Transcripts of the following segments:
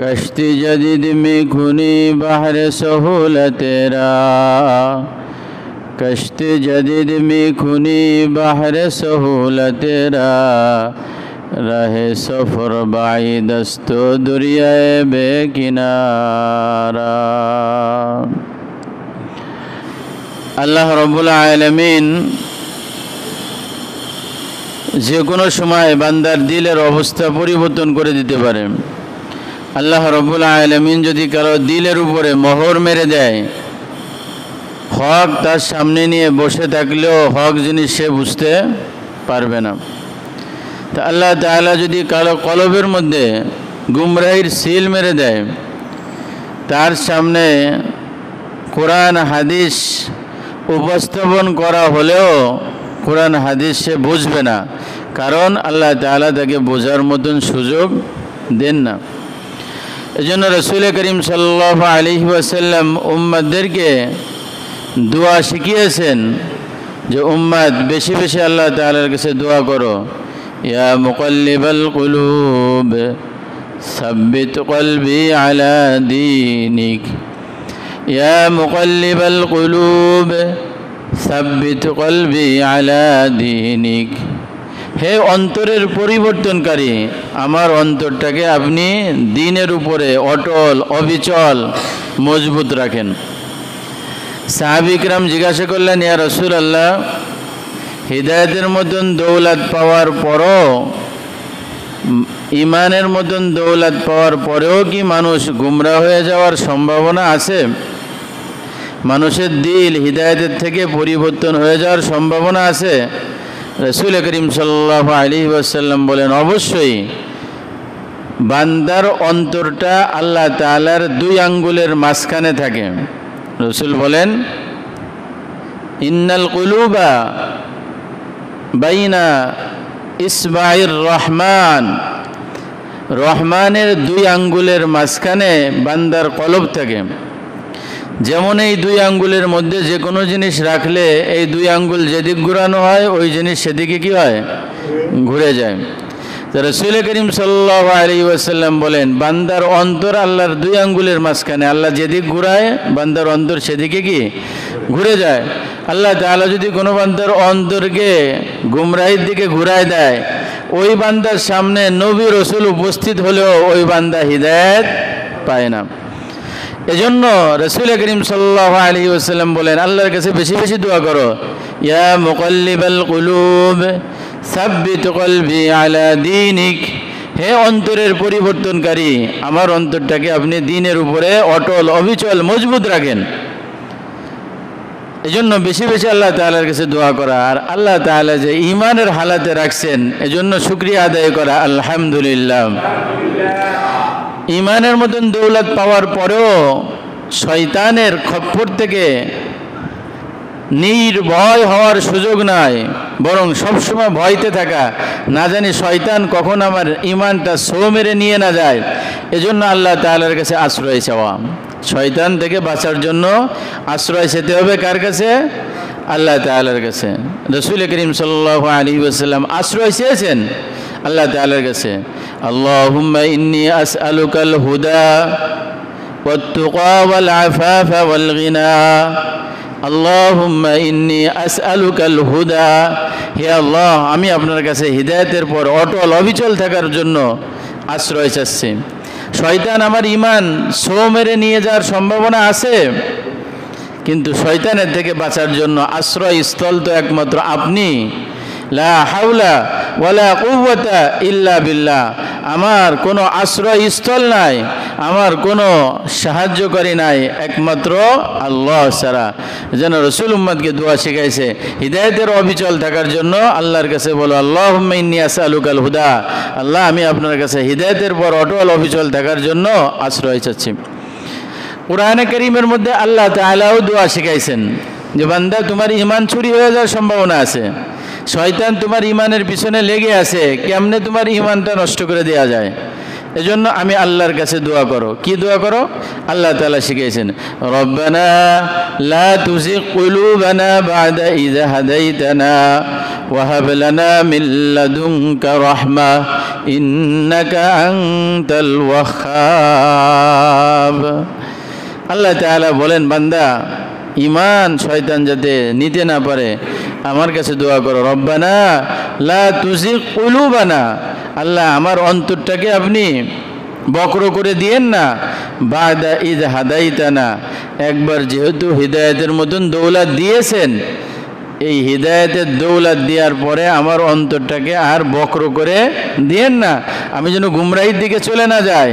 कश्ती जदीद में खुनी बहर सहूलत रा, कश्ती जदीद में खुनी बहर सहूलत रा, रहे सफ़र बाई दस्तो दुरियाए बेकिनारा। আল্লাহ রব্বুল আলামিন যে কোনো সময় বান্দার দিলের অবস্থা পরিবর্তন করে দিতে পারে। আল্লাহ রব্বুল আলামিন যদি কারো দিলের উপরে মোহর মেরে দেয়, হক তার সামনে নিয়ে বসে থাকলেও হক জিনিস সে বুঝতে পারবে না। তা আল্লাহ তাআলা যদি কারো কলবের মধ্যে গুমরাহির সিল মেরে দেয়, তার সামনে কোরআন হাদিস উপস্থাপন করা হলেও কোরআন হাদিস সে বুঝবে না, কারণ আল্লাহ তাআলা তাকে বোঝার মতন সুযোগ দেন না। এজন্য রাসূল করিম সাল্লাল্লাহু আলাইহি ওয়াসাল্লাম উম্মতদেরকে দোয়া শিখিয়েছেন যে উম্মত বেশি বেশি আল্লাহ তাআলার কাছে দোয়া করো। ইয়া মুকাল্লিবাল কুলুব সাব্বিত কলবি আলা দীনিক, ইয়া মুকাল্লিবাল কুলুব সাব্বিত কলবি আলা দীনিক। হে অন্তরের পরিবর্তনকারী, আমার অন্তরটাকে আপনি দ্বীনের উপরে অটল অবিচল মজবুত রাখেন। সাহাবী কিরাম জিজ্ঞাসা করলেন, ইয়া রাসূলুল্লাহ, হিদায়াতের মতন দৌলত পাওয়ার পরও, ইমানের মতন দৌলত পাওয়ার পরেও কি মানুষ গুমরা হয়ে যাওয়ার সম্ভাবনা আছে? মানুষের দিল হিদায়াতের থেকে পরিবর্তন হয়ে যাওয়ার সম্ভাবনা আছে? রাসূল করিম সাল্লাল্লাহু আলাইহি ওয়াসাল্লাম বলেন, অবশ্যই। বান্দার অন্তরটা আল্লাহ তাআলার দুই আঙ্গুলের মাঝখানে থাকে। রাসূল বলেন, ইন্নাল কুলুবা বাইনা ইসবাইর রহমান, রহমানের দুই আঙ্গুলের মাঝখানে বান্দার কলব থাকে। যেমন এই দুই আঙ্গুলের মধ্যে যে কোনো জিনিস রাখলে এই দুই আঙ্গুল যেদিক ঘুরানো হয় ওই জিনিস সেদিকে কি হয়? ঘুরে যায়। তো রাসূল করিম সাল্লাল্লাহু আলাইহি ওয়াসাল্লাম বলেন, বান্দার অন্তর আল্লাহর দুই আঙ্গুলের মাঝখানে, আল্লাহ যেদিক ঘুরায় বান্দার অন্তর সেদিকে কি ঘুরে যায়। আল্লাহ তাআলা যদি কোনো বান্দার অন্তরকে গুমরাহির দিকে ঘুরায় দেয়, ওই বান্দার সামনে নবী রাসূল উপস্থিত হলেও ওই বান্দা হিদায়াত পায় না। এজন্য রাসূল করিম সাল্লাল্লাহু আলাইহি ওয়াসাল্লাম বলেন, আল্লাহর কাছে বেশি বেশি দোয়া করো। ইয়া মুকাল্লিবাল কুলুব সাব্বিত কলবি আলা দীনিক, হে অন্তরের পরিবর্তনকারী, আমার অন্তরটাকে আপনি দ্বীনের উপরে অটল অবিচল মজবুত রাখেন। এজন্য বেশি বেশি আল্লাহ তাআলার কাছে দোয়া করা, আর আল্লাহ তাআলা যে ঈমানের হালাতে রাখছেন এজন্য শুকরিয়া আদায় করা, আলহামদুলিল্লাহ। ঈমানের মতন দৌলত পাওয়ার পরেও শয়তানের খপ্পর থেকে নির্ভয় হওয়ার সুযোগ নাই, বরং সবসময় ভয়তে থাকা, না জানি শয়তান কখন আমার ঈমানটা ছো মেরে নিয়ে না যায়। এজন্য আল্লাহ তাআলার কাছে আশ্রয় চাওয়া। শয়তান থেকে বাঁচার জন্য আশ্রয় যেতে হবে কার কাছে? আল্লাহ তাআলার কাছে। রাসূল করিম সাল্লাল্লাহু আলাইহি ওয়াসাল্লাম আশ্রয় চেয়েছেন আল্লাহ তাআলার কাছে। আল্লাহুম্মা ইন্নী আসআলুকাল হুদা ওয়াত তুকা ওয়াল আফাফা ওয়াল গিনা, আল্লাহুম্মা ইন্নী আসআলুকাল হুদা, হে আল্লাহ, আমি আপনার কাছে হিদায়াতের পর অটল অবিচল থাকার জন্য আশ্রয় চাচ্ছি। শয়তান আমার ঈমান ছো মেরে নিয়ে যাওয়ার সম্ভাবনা আছে, কিন্তু শয়তানের থেকে বাঁচার জন্য আশ্রয়স্থল তো একমাত্র আপনি। লা হাওলা ওয়ালা কুওয়াতা ইল্লা বিল্লাহ, আমার কোনো আশ্রয়স্থল নাই, আমার কোনো সাহায্যকারী নাই একমাত্র আল্লাহ ছাড়া। যেন রাসূল উম্মতকে দোয়া শিখাইছে হিদায়াতের অবিচল থাকার জন্য আল্লাহর কাছে বলো, আল্লাহুম্মা ইন্নী আসআলুকাল হুদা, আল্লাহ আমি আপনার কাছে হিদায়াতের পর অটল অবিচল থাকার জন্য আশ্রয় চাচ্ছি। কুরআনে কারীমের মধ্যে আল্লাহ তাআলাও দোয়া শিখাইছেন যে বান্দা তোমার ঈমান চুরি হয়ে যাওয়ার সম্ভাবনা আছে, শয়তান তোমার ঈমানের পিছনে লেগে আছে, কেমনে তোমার ঈমানটা নষ্ট করে দেওয়া যায়। এজন্য আমি আল্লাহর কাছে দোয়া করো। কি দোয়া করো? আল্লাহ তাআলা শিখিয়েছেন, রব্বানা লা তুযিগ কুলুবানা বা'দা ইয হাদাইতানা ওয়া হাব লানা মিন লাদুনকা রাহমা ইন্নাকা আনতাল ওয়াহ্হাব। আল্লাহ তাআলা বলেন, বান্দা ইমান শয়তান যাতে নিতে না পারে আমার কাছে দোয়া করো, রব্বানা লা তুজিগ কুলুবানা, আল্লাহ আমার অন্তরটাকে আপনি বক্র করে দিয়েন না, বাদা ইদ হাদাইতানা, একবার যেহেতু হিদায়াতের মতন দৌলত দিয়েছেন, এই হিদায়াতের দৌলত দেওয়ার পরে আমার অন্তরটাকে আর বক্র করে দিয়েন না, আমি যেন গুমরাহির দিকে চলে না যায়,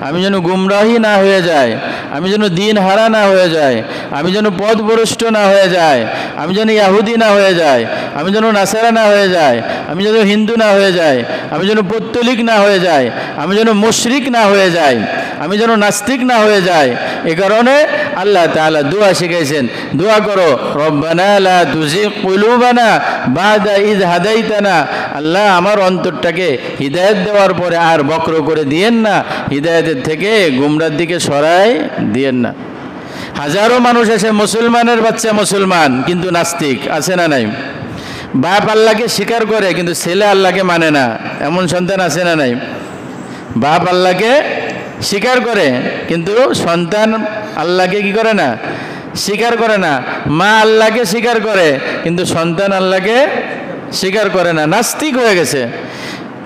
আমি যেন গুমরাহি না হয়ে যায়, আমি যেন দিন হারা না হয়ে যায়, আমি যেন পথভ্রষ্ট না হয়ে যায়, আমি যেন ইয়াহুদি না হয়ে যায়, আমি যেন নাসারা না হয়ে যায়, আমি যেন হিন্দু না হয়ে যায়, আমি যেন পৌত্তলিক না হয়ে যায়, আমি যেন মুশরিক না হয়ে যায়, আমি যেন নাস্তিক না হয়ে যায়। এ কারণে আল্লাহ তাআলা দোয়া শিখাইছেন, দোয়া করো, রব্বানা লা তুজিগ কুলুবানা বাদা ইদ হাদাইতানা, আল্লাহ আমার অন্তরটাকে হিদায়াত দেওয়ার পরে আর বক্র করে দিয়েন না, হিদায়াতের থেকে গুমরার দিকে সরাই দিয়েন না। হাজারো মানুষ আছে মুসলমানের বাচ্চা মুসলমান কিন্তু নাস্তিক, আছে না নাই? বাপ আল্লাহকে স্বীকার করে কিন্তু ছেলে আল্লাহকে মানে না, এমন সন্তান আছে না নাই? বাপ আল্লাহকে স্বীকার করে কিন্তু সন্তান আল্লাহকে কি করে না? স্বীকার করে না। মা আল্লাহকে স্বীকার করে কিন্তু সন্তান আল্লাহকে স্বীকার করে না, নাস্তিক হয়ে গেছে।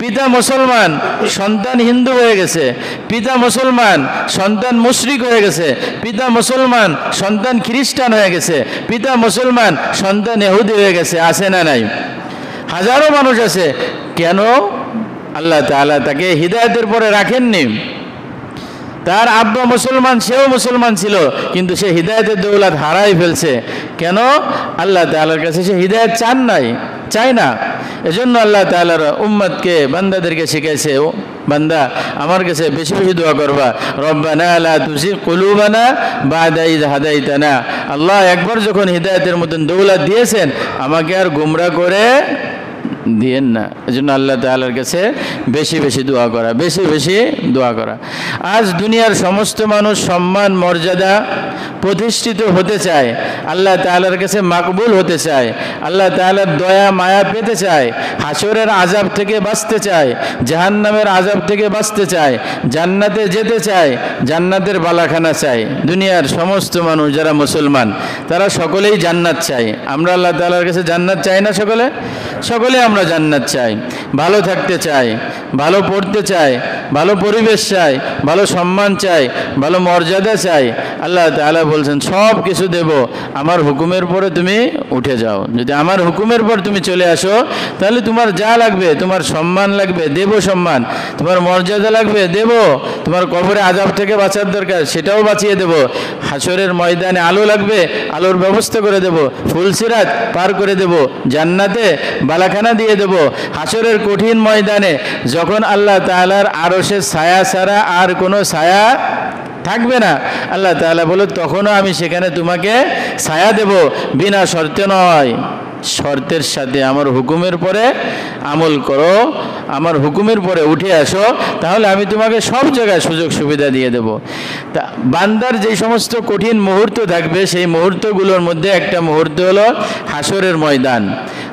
পিতা মুসলমান, সন্তান হিন্দু হয়ে গেছে, পিতা মুসলমান, সন্তান মুশরিক হয়ে গেছে, পিতা মুসলমান, সন্তান খ্রিস্টান হয়ে গেছে, পিতা মুসলমান, সন্তান ইহুদি হয়ে গেছে, আছে না নাই? হাজারো মানুষ আছে। কেন? আল্লাহ তাআলা তাকে হিদায়াতের পরে রাখেননি। তার আব্বা মুসলমান, সেও মুসলমান ছিল কিন্তু সে হিদায়াতের দৌলত হারাই ফেলছে। কেন? আল্লাহ তাআলার কাছে সে হিদায়াত চান নাই, চাই না। এজন্য আল্লাহ তাআলার উম্মতকে, বান্দাদেরকে শিখাইছে, ও বান্দা আমার কাছে বেশি বেশি দোয়া করবা, রব্বানা লা তুজিগ কুলুবানা বাদা ইদ হাদাইতানা। আল্লাহ একবার যখন হিদায়াতের মতন দৌলত দিয়েছেন আমাকে আর গুমরা করে দিয়েন না। এজন্য আল্লাহ তাআলার কাছে বেশি বেশি দোয়া করা, বেশি বেশি দোয়া করা। আজ দুনিয়ার সমস্ত মানুষ সম্মান মর্যাদা প্রতিষ্ঠিত হতে চায়, আল্লাহ তাআলার কাছে মাকবুল হতে চায়, আল্লাহ তাআলার দয়া মায়া পেতে চায়, হাসরের আযাব থেকে বাঁচতে চায়, জাহান্নামের আযাব থেকে বাঁচতে চায়, জান্নাতে যেতে চায়, জান্নাতের বালাখানা চায়। দুনিয়ার সমস্ত মানুষ যারা মুসলমান তারা সকলেই জান্নাত চায়। আমরা আল্লাহ তাআলার কাছে জান্নাত চাই না? সকলে আমরা জান্নাত চাই, ভালো থাকতে চাই, ভালো পড়তে চাই, ভালো পরিবেশ চাই, ভালো সম্মান চাই, ভালো মর্যাদা চাই। আল্লাহ তাআলা বলছেন সব কিছু দেব, আমার হুকুমের পরে তুমি উঠে যাও। যদি আমার হুকুমের পর তুমি চলে আসো তাহলে তোমার যা লাগবে, তোমার সম্মান লাগবে দেব সম্মান, তোমার মর্যাদা লাগবে দেব, তোমার কবরে আযাব থেকে বাঁচার দরকার সেটাও বাঁচিয়ে দেব, হাসরের ময়দানে আলো লাগবে আলোর ব্যবস্থা করে দেব, ফুলসিরাত পার করে দেব, জান্নাতে বালাখানা দিয়ে দেব। হাসরের কঠিন ময়দানে যখন আল্লাহ তাআলার আরশের ছায়া ছাড়া আর কোনো ছায়া থাকবে না, আল্লাহ তাআলা বলে তখনও আমি সেখানে তোমাকে ছায়া দেব, বিনা শর্তে নয়, শর্তের সাথে আমার হুকুমের পরে আমল করো, আমার হুকুমের পরে উঠে আসো, তাহলে আমি তোমাকে সব জায়গায় সুযোগ সুবিধা দিয়ে দেব। তা বান্দার যে সমস্ত কঠিন মুহূর্ত থাকবে সেই মুহূর্তগুলোর মধ্যে একটা মুহূর্ত হলো হাসরের ময়দান।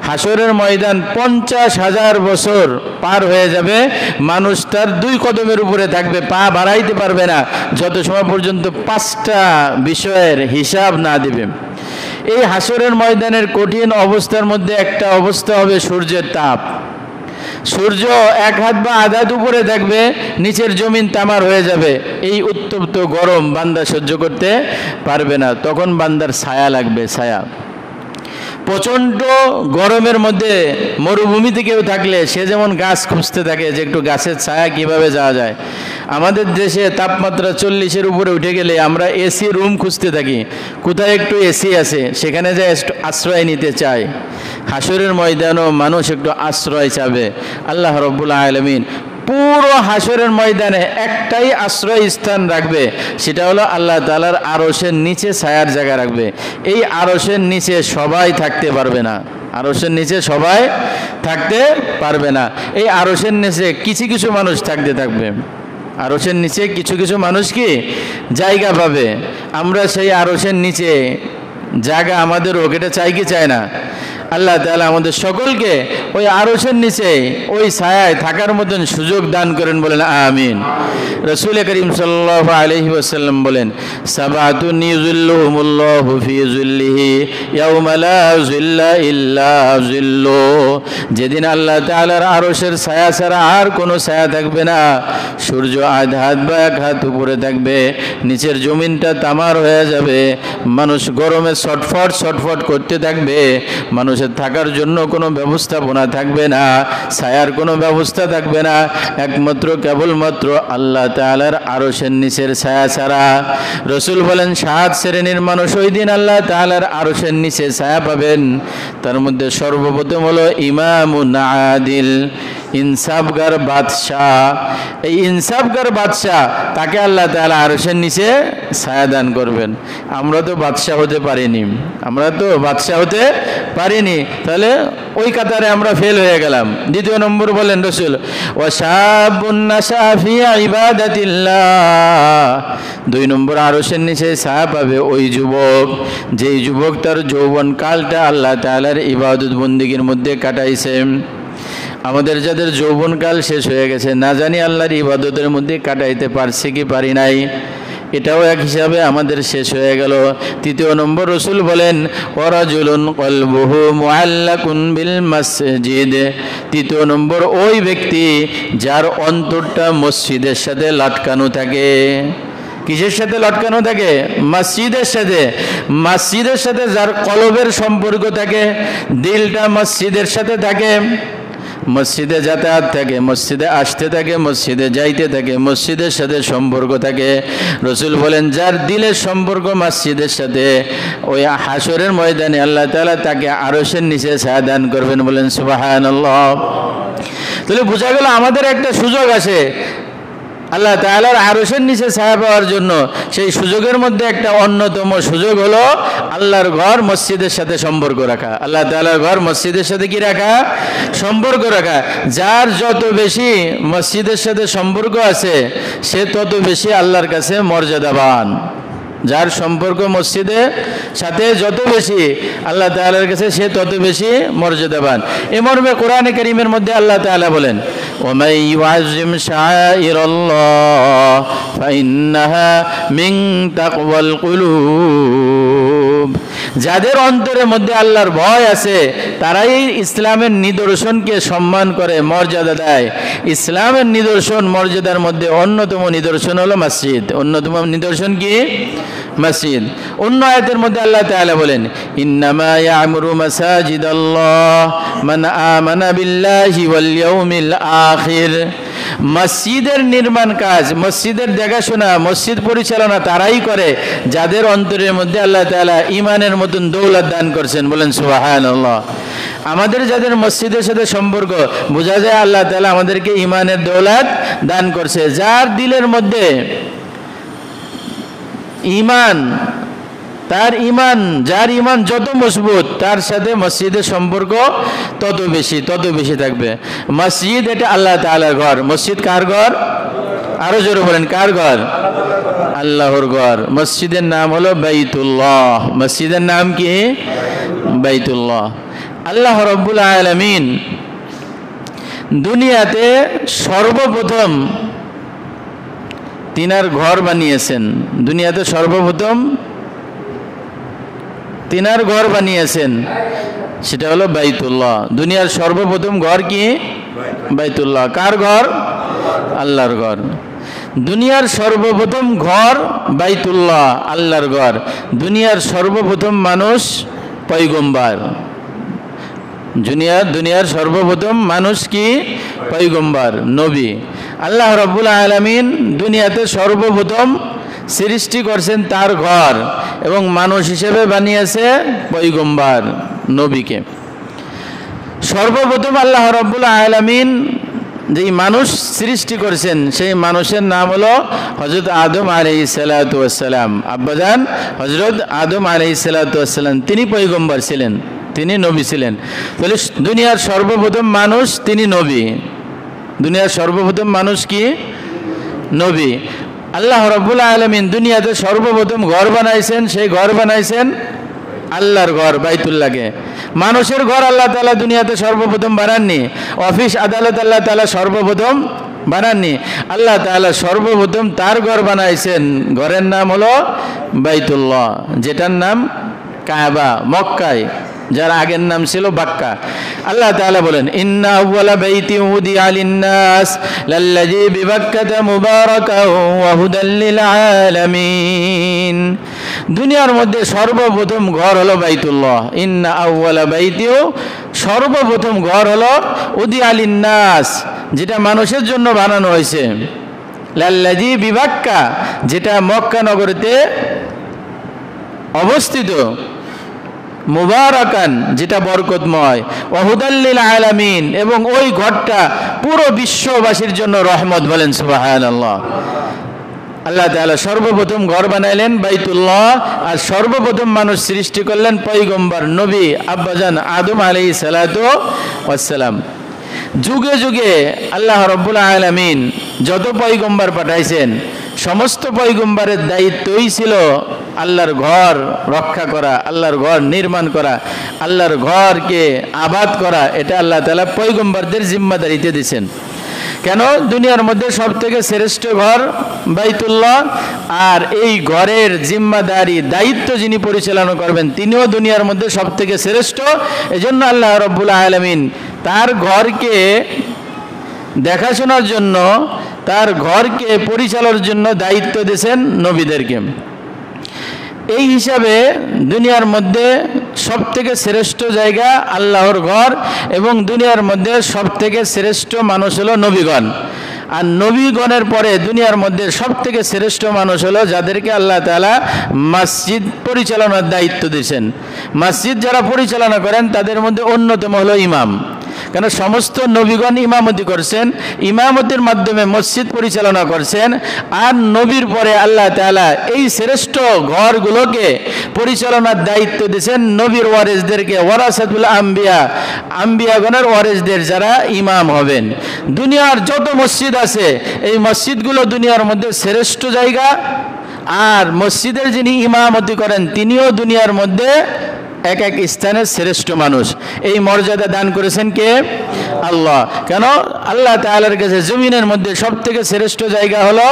হাসরের ময়দান 50,000 বছর পার হয়ে যাবে, মানুষ তার 2 কদমের উপরে থাকবে, পা বাড়াইতে পারবে না যত সময় পর্যন্ত 5টা বিষয়ের হিসাব না দেবে। এই হাসরের ময়দানের কঠিন অবস্থার মধ্যে একটা অবস্থা হবে সূর্যের তাপ। সূর্য 1 হাত বা আধা হাত উপরে থাকবে, নিচের জমিন তামার হয়ে যাবে। এই উত্তপ্ত গরম বান্দা সহ্য করতে পারবে না, তখন বান্দার ছায়া লাগবে, ছায়া। প্রচণ্ড গরমের মধ্যে মরুভূমিতে কেউ থাকলে সে যেমন গাছ খুঁজতে থাকে যে একটু গাছের ছায়া কিভাবে যাওয়া যায়। আমাদের দেশে তাপমাত্রা 40-এর উপরে উঠে গেলে আমরা এসি রুম খুঁজতে থাকি, কোথায় একটু এসি আছে সেখানে যায় আশ্রয় নিতে চায়। হাসরের ময়দানও মানুষ একটু আশ্রয় চাবে। আল্লাহ রাব্বুল আলামিন পুরো হাসরের ময়দানে একটাই আশ্রয় স্থান রাখবে, সেটা হলো আল্লাহ তাআলার আরশের নিচে ছায়ার জায়গা রাখবে। এই আরশের নিচে সবাই থাকতে পারবে না, আরশের নিচে সবাই থাকতে পারবে না। এই আরশের নিচে কিছু কিছু মানুষ থাকতে থাকবে, আরশের নিচে কিছু কিছু মানুষ কি জায়গা পাবে। আমরা সেই আরশের নিচে জায়গা আমাদের হোক এটা চাই কি চাই না? আল্লাহ তাআলা আমাদের সকলকে ওই আরশের নিচে ওই ছায়ায় থাকার মতন সুযোগ দান করেন, বলেন আমিন। রাসূল করিম সাল্লাল্লাহু আলাইহি ওয়াসাল্লাম বলেন, সাবাতুন ইযিল্লুহুমুল্লাহু ফি যিল্লিহি ইয়াওমা লা যিল্লা ইল্লা যিল্লু, যেদিন আল্লাহ তাআলার আরশের ছায়া ছাড়া আর কোনো ছায়া থাকবে না। সূর্য আধ হাত বা এক হাত উপরে থাকবে, নিচের জমিনটা তামার হয়ে যাবে, মানুষ গরমে ছটফট ছটফট করতে থাকবে, মানুষের থাকার জন্য কোনো ব্যবস্থাপনা থাকবে না, ছায়ার কোনো ব্যবস্থা থাকবে না, একমাত্র কেবলমাত্র আল্লাহ তাআলার আরশের নিচের ছায়া ছাড়া। রাসূল বলেন, 7 শ্রেণীর মানুষ ওই দিন আল্লাহ তাআলার আরশের নিচে ছায়া পাবেন। তার মধ্যে সর্বপ্রথম হলো ইমামুন আদিল, ইনসাফগার বাদশাহ। এই ইনসাফগার বাদশাহ, তাকে আল্লাহ তাআলা আরশের নিচে ছায়া দান করবেন। আমরা তো বাদশাহ হতে পারিনি, তাহলে ওই কাতারে আমরা ফেল হয়ে গেলাম। দ্বিতীয় নম্বর বলেন রাসূল, ওয়া শাবুন নাশা ফি ইবাদাতিল্লাহ, 2 নম্বর আরশের নিচে ছায়া পাবে ওই যুবক, যেই যুবক তার যৌবন কালটা আল্লাহ তাআলার ইবাদত বন্দেগীর মধ্যে কাটাইছে। আমাদের যাদের যৌবনকাল শেষ হয়ে গেছে, না জানি আল্লাহর ইবাদতের মধ্যে কাটাইতে পারছি কি পারি নাই, এটাও এক হিসাবে আমাদের শেষ হয়ে গেল। 3 নম্বর রাসূল বলেন, ওয়ারাজুলুন কলবুহু মুআল্লাকুন বিল মসজিদ, 3 নম্বর ওই ব্যক্তি যার অন্তরটা মসজিদের সাথে লটকানো থাকে। কিসের সাথে লটকানো থাকে? মসজিদের সাথে। মসজিদের সাথে যার কলবের সম্পর্ক থাকে, দিলটা মসজিদের সাথে থাকে, মসজিদে যাতায়াত থাকে, মসজিদে আসতে থাকে, মসজিদে যাইতে থাকে, মসজিদের সাথে সম্পর্ক থাকে। রাসূল বলেন, যার দিলের সম্পর্ক মসজিদের সাথে, ওই হাসরের ময়দানে আল্লাহ তাআলা তাকে আরশের নিচে ছায়া দান করবেন, বলেন সুবহানাল্লাহ। তাহলে বোঝা গেল আমাদের একটা সুযোগ আছে আল্লাহ তাআলার আরশের নিচে ছায়া পাওয়ার জন্য। সেই সুযোগের মধ্যে একটা অন্যতম সুযোগ হলো আল্লাহর ঘর মসজিদের সাথে সম্পর্ক রাখা। আল্লাহ তাআলার ঘর মসজিদের সাথে কি রাখা? সম্পর্ক রাখা। যার যত বেশি মসজিদের সাথে সম্পর্ক আছে, সে তত বেশি আল্লাহর কাছে মর্যাদাবান। যার সম্পর্ক মসজিদের সাথে যত বেশি আল্লাহ তাআলার কাছে, সে তত বেশি মর্যাদাবান। এ মর্মে কোরআনে কারীমের মধ্যে আল্লাহ তাআলা বলেন, ওয়া মান ইউআযযিম শাআইরাল্লাহ ফাইন্নাহা মিন তাকওয়াল কুলুব, যাদের অন্তরের মধ্যে আল্লাহর ভয় আছে, তারাই ইসলামের নিদর্শনকে সম্মান করে, মর্যাদা দেয়। ইসলামের নিদর্শন, মর্যাদার মধ্যে অন্যতম নিদর্শন হলো মসজিদ। অন্যতম নিদর্শন কি? মসজিদ। অন্য আয়াতের মধ্যে আল্লাহ তাআলা বলেন, ইন্নামা ইয়ামুরু মাসাজিদাল্লাহ মান আমানা বিল্লাহি ওয়াল ইয়াউমিল আখির, মসজিদের নির্মাণ কাজ, মসজিদের দেখাশোনা, মসজিদ পরিচালনা তারাই করে যাদের অন্তরের মধ্যে আল্লাহ তাআলা ঈমানের মতন দৌলত দান করছেন, বলেন সুবহানাল্লাহ। আমাদের যাদের মসজিদের সাথে সম্পর্ক, বোঝা যায় আল্লাহ তাআলা আমাদেরকে ঈমানের দৌলত দান করছে। যার দিলের মধ্যে ঈমান, তার ঈমান, যার ঈমান যত মজবুত, তার সাথে মসজিদের সম্পর্ক তত বেশি থাকবে। মসজিদ এটা আল্লাহ তাআলার ঘর। মসজিদ কার ঘর? আরো জোরে বলেন, কার ঘর? আল্লাহর ঘর। মসজিদের নাম হলো বাইতুল্লাহ। মসজিদের নাম কি? বাইতুল্লাহ। আল্লাহ রাব্বুল আলামিন দুনিয়াতে সর্বপ্রথম তিনার ঘর বানিয়েছেন। দুনিয়াতে সর্বপ্রথম তিনার ঘর বানিয়েছেন, সেটা হলো বাইতুল্লাহ। দুনিয়ার সর্বপ্রথম ঘর কি? বাইতুল্লাহ। কার ঘর? আল্লাহর ঘর। দুনিয়ার সর্বপ্রথম ঘর বাইতুল্লাহ, আল্লাহর ঘর। দুনিয়ার সর্বপ্রথম মানুষ পয়গম্বর। দুনিয়ার সর্বপ্রথম মানুষ কি? পয়গম্বর, নবী। আল্লাহ রাব্বুল আলামিন দুনিয়াতে সর্বপ্রথম সৃষ্টি করছেন তার ঘর, এবং মানুষ হিসেবে বানিয়েছে পয়গম্বর, নবীকে। সর্বপ্রথম আল্লাহ রাব্বুল আলামিন যেই মানুষ সৃষ্টি করেছেন, সেই মানুষের নাম হলো হযরত আদম আলাইহিস সালাতু ওয়াস সালাম। আব্বাজান হযরত আদম আলাইহিস সালাতু ওয়াস সালাম, তিনি পয়গম্বর ছিলেন, তিনি নবী ছিলেন। তাহলে দুনিয়ার সর্বপ্রথম মানুষ তিনি নবী। দুনিয়ার সর্বপ্রথম মানুষ কি? নবী। আল্লাহ রাব্বুল আলামিন দুনিয়াতে সর্বপ্রথম ঘর বানাইছেন, সেই ঘর বানাইছেন আল্লাহর ঘর বাইতুল্লাহকে। মানুষের ঘর আল্লাহ তাআলা দুনিয়াতে সর্বপ্রথম বানাননি, অফিস আদালত আল্লাহ তাআলা সর্বপ্রথম বানাননি। আল্লাহ তাআলা সর্বপ্রথম তার ঘর বানাইছেন, ঘরের নাম হলো বাইতুল্লাহ, যেটার নাম কাবা মক্কায়, যার আগের নাম ছিল বাক্কা। আল্লাহ তাআলা বলেন ইন্না আউওয়ালা বাইতি উদিয়া লিন-নাস লাল্লাযী বিবাক্কাতা মুবারাকাও ওয়া হুদাল লিল আলামিন। দুনিয়ার মধ্যে সর্বপ্রথম ঘর হলো বাইতুল্লাহ। ইন্না আউওয়ালা বাইতি, সর্বপ্রথম ঘর হলো উদিয়া লিন-নাস, যেটা মানুষের জন্য বানানো হয়েছে। লাল্লাযী বিবাক্কা, যেটা মক্কা নগরীতে অবস্থিত। মুবারাকান, যেটা বরকতময়। ওয়াহুদাল লিল আলামিন, এবং ওই ঘরটা পুরো বিশ্ববাসীর জন্য রহমত। বলেন সুবহানাল্লাহ। আল্লাহ তাআলা সর্বপ্রথম ঘর বানাইলেন বাইতুল্লাহ, আর সর্বপ্রথম মানুষ সৃষ্টি করলেন পয়গম্বর নবী আব্বাজান আদম আলাইহিস সালাতু ওয়াস সালাম। যুগে যুগে আল্লাহ রাব্বুল আলামিন যত পয়গম্বর পাঠাইছেন, সমস্ত পয়গম্বরের দায়িত্বই ছিল আল্লাহর ঘর রক্ষা করা, আল্লাহর ঘর নির্মাণ করা, আল্লাহর ঘরকে আবাদ করা। এটা আল্লাহ তাআলা পয়গম্বরদের জিম্মাদারিতে দিয়েছেন। কেন? দুনিয়ার মধ্যে সব থেকে শ্রেষ্ঠ ঘর বাইতুল্লাহ, আর এই ঘরের জিম্মাদারি দায়িত্ব যিনি পরিচালনা করবেন তিনিও দুনিয়ার মধ্যে সব থেকে শ্রেষ্ঠ। এজন্য আল্লাহ রাব্বুল আলামিন তার ঘরকে দেখাশোনার জন্য, তার ঘরকে পরিচালনার জন্য দায়িত্ব দিয়েছেন নবীদেরকে। এই হিসাবে দুনিয়ার মধ্যে সব থেকে শ্রেষ্ঠ জায়গা আল্লাহর ঘর, এবং দুনিয়ার মধ্যে সব থেকে শ্রেষ্ঠ মানুষ হলো নবীগণ। আর নবীগণের পরে দুনিয়ার মধ্যে সব থেকে শ্রেষ্ঠ মানুষ হলো যাদেরকে আল্লাহ তাআলা মসজিদ পরিচালনার দায়িত্ব দিয়েছেন। মসজিদ যারা পরিচালনা করেন তাদের মধ্যে অন্যতম হলো ইমাম। কেন? সমস্ত নবীগণ ইমামতি করছেন, ইমামতির মাধ্যমে মসজিদ পরিচালনা করছেন। আর নবীর পরে আল্লাহ তাআলা এই শ্রেষ্ঠ ঘরগুলোকে পরিচালনার দায়িত্ব দিয়েছেন নবীর ওয়ারিসদেরকে, ওয়ারাসাতুল আম্বিয়া, আম্বিয়াগণের ওয়ারিসদের, যারা ইমাম হবেন। দুনিয়ার যত মসজিদ আছে, এই মসজিদগুলো দুনিয়ার মধ্যে শ্রেষ্ঠ জায়গা। আর মসজিদের যিনি ইমামতি করেন তিনিও দুনিয়ার মধ্যে এক এক স্থানের শ্রেষ্ঠ মানুষ। এই মর্যাদা দান করেছেন কে? আল্লাহ। কেন? আল্লাহ তাআলার কাছে জমিনের মধ্যে সব থেকে শ্রেষ্ঠ জায়গা হলো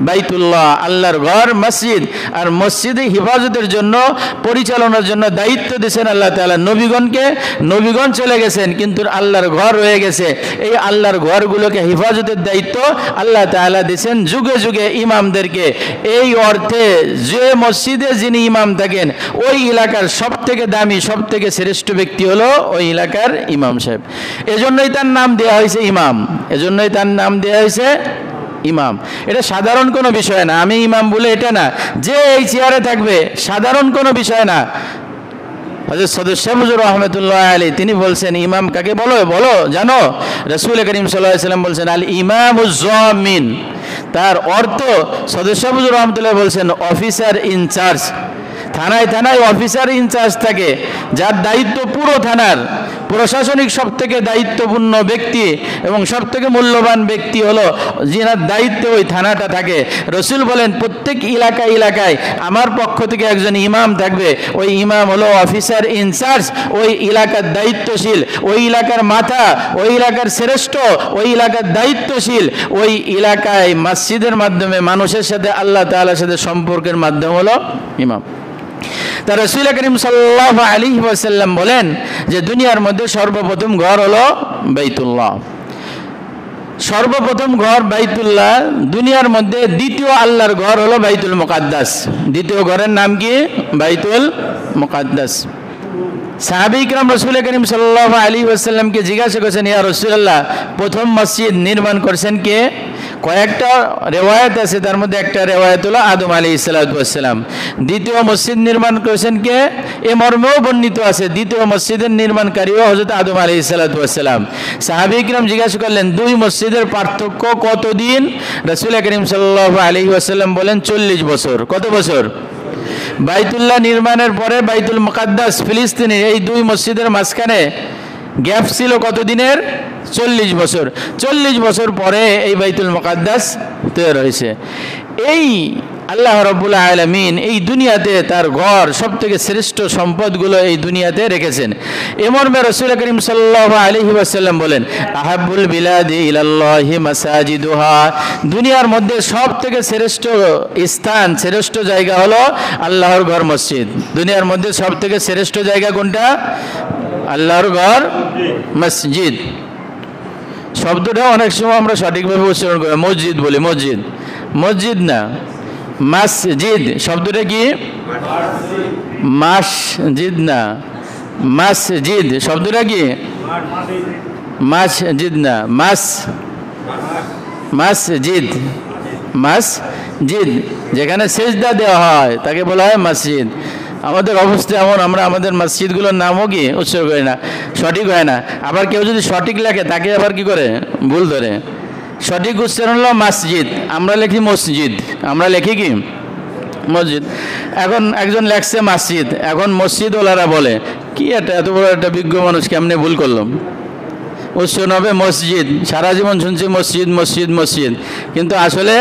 বাইতুল্লাহ, আল্লাহর ঘর, মসজিদ। আর মসজিদে হিফাজতের জন্য, পরিচালনার জন্য দায়িত্ব দিয়েছেন আল্লাহ তাআলা নবীগণকে। নবীগণ চলে গেছেন, কিন্তু আল্লাহর ঘর রয়ে গেছে। এই আল্লাহর ঘরগুলোকে হিফাজতের দায়িত্ব আল্লাহ তাআলা দিয়েছেন যুগে যুগে ইমামদেরকে। এই অর্থে যে মসজিদে যিনি ইমাম থাকেন, ওই এলাকার সব থেকে দামি, সব থেকে শ্রেষ্ঠ ব্যক্তি হলো ওই এলাকার ইমাম সাহেব। এজন্যই তার নাম দেওয়া হয়েছে ইমাম, এজন্যই তার নাম দেওয়া হয়েছে ইমাম। এটা সাধারণ কোনো বিষয় না, আমি ইমাম বলে এটা না যে এই চেয়ারে থাকবে, সাধারণ কোনো বিষয় না। হযরত সদর শাহ হুজুর রাহমাতুল্লাহ আলাইহি তিনি বলছেন ইমাম কাকে বলো? বলো জানো? রাসূল করিম সাল্লাল্লাহু আলাইহি ওয়াসাল্লাম বলছেন আল ইমামুজ জামিন। তার অর্থ সদর শাহ হুজুর রাহমাতুল্লাহ বলছেন অফিসার ইনচার্জ। থানায় থানায় অফিসার ইনচার্জ থাকে, যার দায়িত্ব পুরো থানার প্রশাসনিক সব থেকে দায়িত্বপূর্ণ ব্যক্তি এবং সব থেকে মূল্যবান ব্যক্তি হলো যিনার দায়িত্বে ওই থানাটা থাকে। রসুল বলেন প্রত্যেক এলাকায় এলাকায় আমার পক্ষ থেকে একজন ইমাম থাকবে। ওই ইমাম হলো অফিসার ইনচার্জ, ওই এলাকার দায়িত্বশীল, ওই এলাকার মাথা, ওই এলাকার শ্রেষ্ঠ, ওই এলাকার দায়িত্বশীল। ওই এলাকায় মসজিদের মাধ্যমে মানুষের সাথে আল্লাহ তাআলার সাথে সম্পর্কের মাধ্যম হলো ইমাম। তা রাসূল করিম সাল্লাল্লাহু আলাইহি ওয়াসাল্লাম বলেন যে দুনিয়ার মধ্যে সর্বপ্রথম ঘর হলো বাইতুল্লাহ। সর্বপ্রথম ঘর বাইতুল্লাহ। দুনিয়ার মধ্যে দ্বিতীয় আল্লাহর ঘর হলো বাইতুল মুকাদ্দাস। দ্বিতীয় ঘরের নাম কি? বাইতুল মুকাদ্দাস। সাহাবী ইকরাম রাসূল করিম সাল্লাল্লাহু আলাইহি ওয়াসাল্লামকে জিজ্ঞাসা করেছেন, ইয়া রাসূলুল্লাহ, প্রথম মসজিদ নির্মাণ করেছেন কে? কয়েকটা রেওয়ায়াত আছে, তার মধ্যে একটা রেওয়ায়াত হলো আদম আলাইহিস সালাতু ওয়াস সালাম। দ্বিতীয় মসজিদ নির্মাণ করেছেন কে? এ মর্মেও বর্ণিত আছে দ্বিতীয় মসজিদের নির্মাণকারীও হযরত আদম আলাইহিস সালাতু ওয়াস সালাম। সাহাবী ইকরাম জিজ্ঞাসা করলেন, দুই মসজিদের পার্থক্য কতদিন? রাসূল করিম সাল্লাল্লাহু আলাইহি ওয়াসাল্লাম বলেন 40 বছর। কত বছর? বাইতুল্লাহ নির্মাণের পরে বাইতুল মুকাদ্দাস ফিলিস্তিনে, এই দুই মসজিদের মাঝখানে গ্যাপ ছিল কতদিনের? 40 বছর। 40 বছর পরে এই বাইতুল মুকাদ্দাস তৈরি হয়েছে। এই আল্লাহ রাব্বুল আলামিন এই দুনিয়াতে তার ঘর সবথেকে শ্রেষ্ঠ সম্পদগুলো এই দুনিয়াতে রেখেছেন। এমন রাসূল করিম সাল্লাল্লাহু আলাইহি ওয়াসাল্লাম বলেন, আহাব্বুল বিলাদি ইলাল্লাহি মাসাজিদুহা, দুনিয়ার মধ্যে সবথেকে শ্রেষ্ঠ স্থান, শ্রেষ্ঠ জায়গা হলো আল্লাহর ঘর মসজিদ। দুনিয়ার মধ্যে সবথেকে শ্রেষ্ঠ জায়গা কোনটা? আল্লাহর ঘর মসজিদ। শব্দটা অনেক সময় আমরা সঠিকভাবে উচ্চারণ করি, মসজিদ বলি, মসজিদ, মসজিদ না, মসজিদ। শব্দটা কি? মসজিদ না, মসজিদ। শব্দটা কি? মসজিদ না, মসজিদ, মসজিদ। যেখানে সেজদা দেওয়া হয় তাকে বলা হয় মসজিদ। আমাদের অবস্থা এমন, আমরা আমাদের মসজিদগুলোর নামও কি উচ্চারণ করি না, সঠিক হয় না। আবার কেউ যদি সঠিক লেখে তাকে আবার কি করে ভুল ধরে। সঠিক উচ্চারণ হলো মসজিদ, আমরা লিখি মসজিদ, আমরা লিখি কি মসজিদ। এখন একজন লেখছে মসজিদ, এখন মসজিদ ওলারা বলে কি এটা, এত বড় একটা বিজ্ঞ মানুষ কেমনে ভুল করলাম, উচ্চারণ হবে মসজিদ। সারা জীবন শুনছি মসজিদ মসজিদ মসজিদ, কিন্তু আসলে